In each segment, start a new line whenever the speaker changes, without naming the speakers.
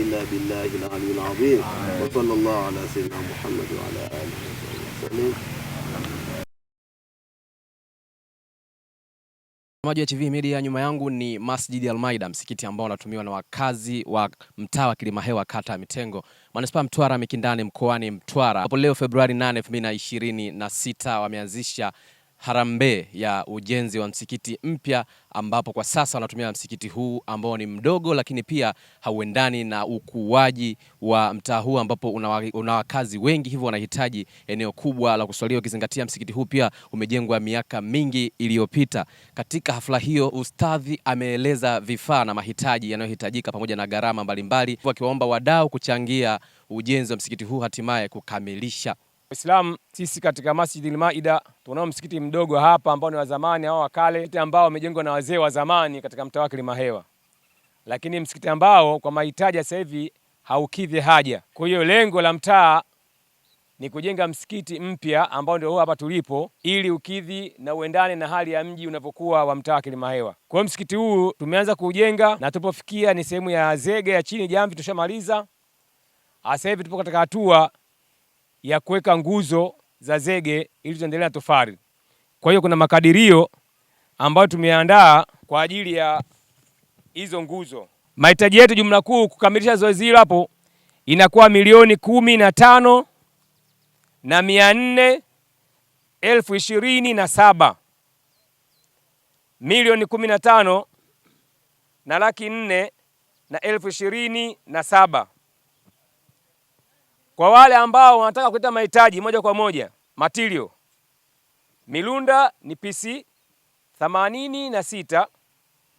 illa billahi al-aliyyil azim. Wa sallallahu ala sayyidina Muhammad wa ala alihi wa sallam.
Mtazamaji wa TV Media, nyuma yangu ni Masjid Al-Maida, msikiti ambao unatumiwa na wakazi wa mtaa wa Kilimahewa, kata ya Mitengo, manispaa Mtwara Mikindani, mkoani Mtwara. Hapo leo Februari 8, 2026 wameanzisha harambee ya ujenzi wa msikiti mpya, ambapo kwa sasa wanatumia msikiti huu ambao ni mdogo, lakini pia hauendani na ukuaji wa mtaa huu ambapo una wakazi wengi, hivyo wanahitaji eneo kubwa la kuswalia, ukizingatia msikiti huu pia umejengwa miaka mingi iliyopita. Katika hafla hiyo, ustadhi ameeleza vifaa na mahitaji yanayohitajika pamoja na gharama mbalimbali, wakiwaomba wadau kuchangia ujenzi wa msikiti huu hatimaye kukamilisha.
Waislamu sisi katika Masjid Al-Maida tunao msikiti mdogo hapa ambao ni wa zamani au wa kale, ambao umejengwa na wazee wa zamani katika mtaa wa Kilimahewa, lakini msikiti ambao kwa mahitaji sasa hivi haukidhi haja. Kwa hiyo lengo la mtaa ni kujenga msikiti mpya ambao ndio hapa tulipo, ili ukidhi na uendane na hali ya mji unavyokuwa wa mtaa wa Kilimahewa. Kwa hiyo msikiti huu tumeanza kujenga na tupofikia ni sehemu ya zege ya chini, jamvi tushamaliza. Sasa hivi tupo katika hatua ya kuweka nguzo za zege ili tuendelee na tofali. Kwa hiyo kuna makadirio ambayo tumeandaa kwa ajili ya hizo nguzo. Mahitaji yetu jumla kuu kukamilisha zoezi hilo hapo inakuwa milioni 15,427. Milioni 15,427,027. Kwa wale ambao wanataka kuleta mahitaji moja kwa moja, material. Milunda ni PC 86,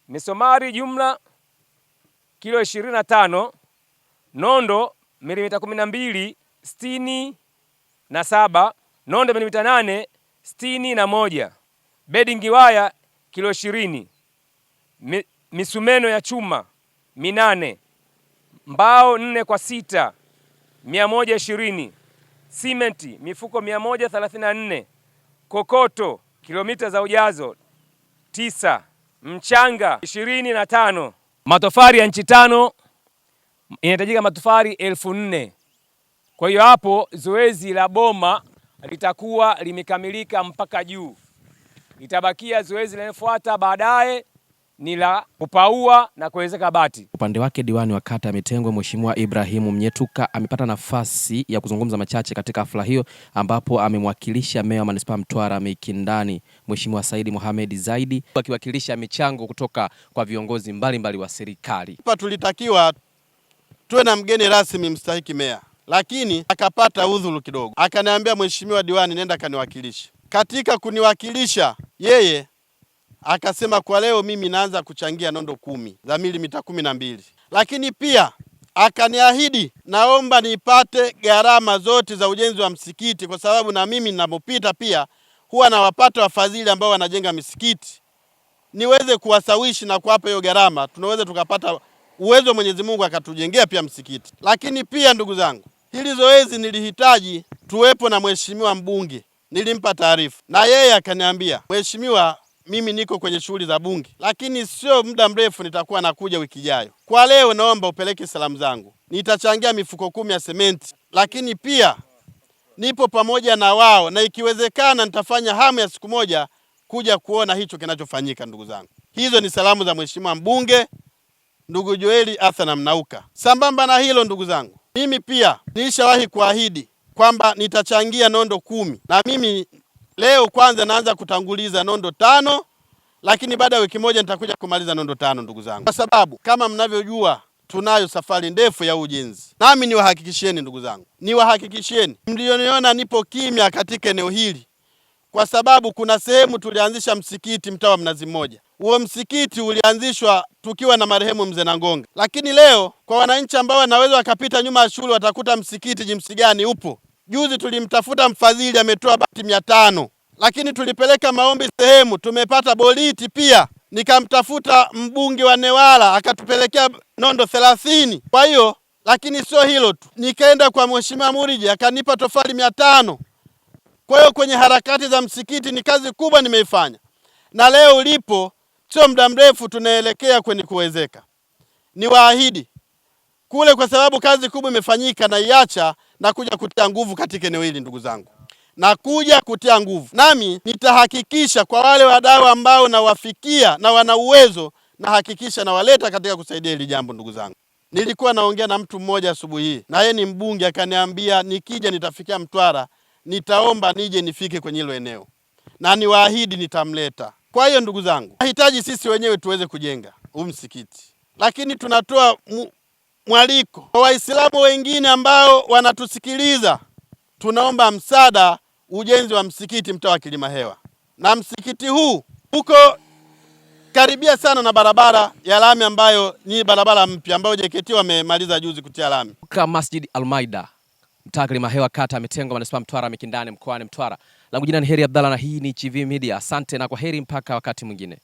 misomari jumla kilo 25, nondo milimita 12 67, nondo milimita 8 61, bedding wire kilo 20, misumeno ya chuma 8, mbao 4 kwa 6 120, simenti mifuko 134, kokoto kilomita za ujazo 9, mchanga 25, matofali ya inchi 5 inahitajika matofali 4,000. Kwa hiyo hapo zoezi la boma litakuwa limekamilika mpaka juu. Itabakia zoezi linalofuata baadaye ni la kupaua na kuwezeka bati.
Upande wake diwani wa kata ya Mitengo Mheshimiwa Ibrahimu Mnyetuka amepata nafasi ya kuzungumza machache katika hafla hiyo, ambapo amemwakilisha meya wa manispaa Mtwara Mikindani Mheshimiwa Saidi Mohamed Zaidi, akiwakilisha michango kutoka kwa viongozi mbalimbali wa serikali.
Hapa tulitakiwa tuwe na mgeni rasmi mstahiki meya, lakini akapata udhuru kidogo, akaniambia Mheshimiwa diwani, nenda kaniwakilishe. Katika kuniwakilisha yeye akasema kwa leo mimi naanza kuchangia nondo 10 za milimita 12, lakini pia akaniahidi naomba nipate gharama zote za ujenzi wa msikiti, kwa sababu na mimi ninapopita pia huwa nawapata wafadhili ambao wanajenga misikiti, niweze kuwasawishi na kuwapa hiyo gharama, tunaweza tukapata uwezo Mwenyezi Mungu akatujengea pia msikiti. Lakini pia ndugu zangu, hili zoezi nilihitaji tuwepo na mheshimiwa mbunge, nilimpa taarifa na yeye akaniambia, mheshimiwa, mimi niko kwenye shughuli za bunge, lakini sio muda mrefu nitakuwa nakuja wiki ijayo. Kwa leo naomba upeleke salamu zangu. Nitachangia mifuko 10 ya sementi, lakini pia nipo pamoja na wao, na ikiwezekana nitafanya hamu ya siku moja kuja kuona hicho kinachofanyika. Ndugu zangu, hizo ni salamu za mheshimiwa mbunge ndugu Joeli Athana Mnauka. Sambamba na hilo ndugu zangu, mimi pia nilishawahi kuahidi kwamba nitachangia nondo 10, na mimi leo kwanza naanza kutanguliza nondo 5, lakini baada ya wiki moja nitakuja kumaliza nondo 5 ndugu zangu, kwa sababu kama mnavyojua tunayo safari ndefu ya ujenzi. Nami niwahakikishieni ndugu zangu, niwahakikishieni mlioniona nipo kimya katika eneo hili, kwa sababu kuna sehemu tulianzisha msikiti mtaa wa Mnazi Mmoja. Huo msikiti ulianzishwa tukiwa na marehemu Mzee Nangonga, lakini leo kwa wananchi ambao wanaweza wakapita nyuma ya shule watakuta msikiti jinsi gani upo. Juzi tulimtafuta mfadhili, ametoa bati 500, lakini tulipeleka maombi sehemu, tumepata boliti pia. Nikamtafuta mbunge wa Newala akatupelekea nondo 30. Kwa hiyo, lakini sio hilo tu, nikaenda kwa mheshimiwa Muriji akanipa tofali 500. Kwa hiyo kwenye harakati za msikiti ni kazi kubwa nimeifanya, na leo ulipo sio muda mrefu tunaelekea kwenye kuwezeka. Niwaahidi kule, kwa sababu kazi kubwa imefanyika, na iacha na kuja kutia nguvu katika eneo hili. Ndugu zangu, na kuja kutia nguvu, nami nitahakikisha kwa wale wadau ambao nawafikia na wana uwezo, na hakikisha na waleta katika kusaidia hili jambo. Ndugu zangu, nilikuwa naongea na mtu mmoja asubuhi hii, na yeye ni mbunge, akaniambia nikija nitafikia Mtwara, nitaomba nije nifike kwenye hilo eneo, na niwaahidi nitamleta. Kwa hiyo ndugu zangu, nahitaji sisi wenyewe tuweze kujenga huu msikiti, lakini tunatoa mwaliko kwa Waislamu wengine ambao wanatusikiliza. Tunaomba msaada ujenzi wa msikiti mtaa wa Kilimahewa, na msikiti huu uko karibia sana na barabara ya lami ambayo ni barabara mpya ambayo JKT wamemaliza juzi kutia lami.
Masjid Al-Maida, mtaa Kilimahewa, kata ya Mitengo, manispaa Mtwara Mikindani, mkoani Mtwara. Langu jina ni Heri Abdalla na hii ni Chivihi Media. Asante na kwa heri mpaka wakati mwingine.